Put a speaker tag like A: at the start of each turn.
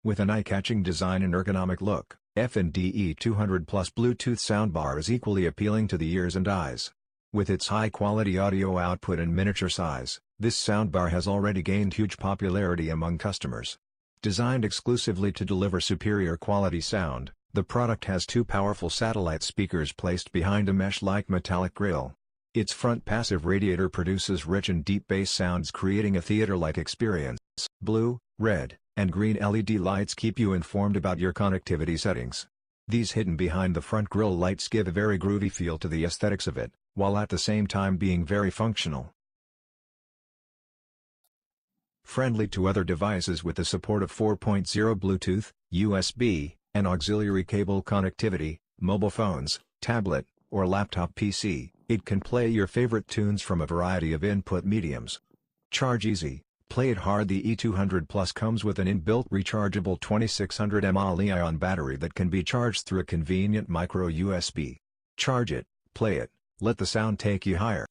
A: With an eye-catching design and ergonomic look, F&D E200 Plus Bluetooth soundbar is equally appealing to the ears and eyes. With its high-quality audio output and miniature size, this soundbar has already gained huge popularity among customers. Designed exclusively to deliver superior quality sound, the product has two powerful satellite speakers placed behind a mesh-like metallic grille. Its front passive radiator produces rich and deep bass sounds, creating a theater-like experience. Blue, red, and green LED lights keep you informed about your connectivity settings. These hidden behind the front grille lights give a very groovy feel to the aesthetics of it, while at the same time being very functional. Friendly to other devices with the support of 4.0 Bluetooth, USB, and auxiliary cable connectivity, mobile phones, tablet, or laptop PC, it can play your favorite tunes from a variety of input mediums. Charge easy, play it hard. The E200 Plus comes with an inbuilt rechargeable 2600 mAh Li-ion battery that can be charged through a convenient micro USB. Charge it, play it, let the sound take you higher.